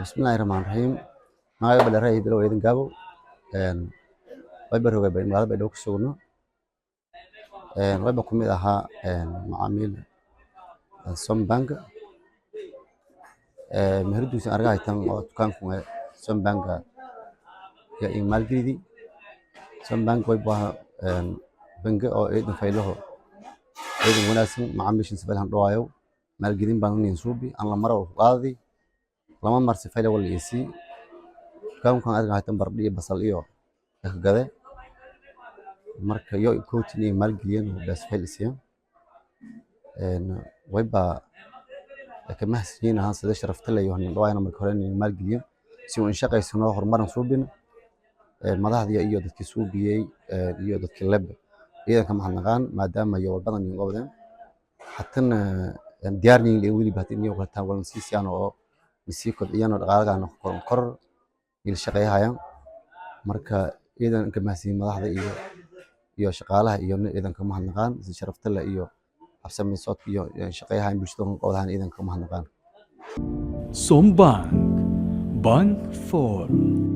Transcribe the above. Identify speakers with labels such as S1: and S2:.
S1: بسم الله الرحمن الرحيم. ما قبل رأي بلو يدن قابو ويبرهو قبل ما بدو كسونا ويبقى كمية ها معامل سوم بانك مهردو سن أرجع تام أو تكان كم سوم بانك يا إيمال جديد سوم بانك ويبقى بانك أو إيدن فايله إيدن مناسب معامل شن سبله روايو مال جديد بانك ينسوبي أنا مرة قاضي لما مرسي فايله ولا يسي كم كان أرجع تام بردية بصل إيوه كذا marka yo coaching iyo maalgelin oo bas faylisiyo wayba ka mahadsanyiin ahaan sida sharafta leh iyo dhawaana marka hore in maalgeliyo si uu shaqaysano horumarin suubin madaxda iyo dadkii suubiyay iyo dadkii lab iyaga ma xanaqaan maadaama iyo walbadan iyo qabadeen hatana diyaarnin ee wili baatin iyo qata wal siisiyaan oo misi kordhiyaan dhaqaalaha kor il shaqeeyahayaan marka iyadan ka mahadsanyiin madaxda iyo shaqaalaha iyo ciidanka mahadnaqaan si sharafta leh iyo habsami socod iyo shaqaalaha bulshada qowdahan ciidanka mahadnaqaan
S2: Sombank Bank for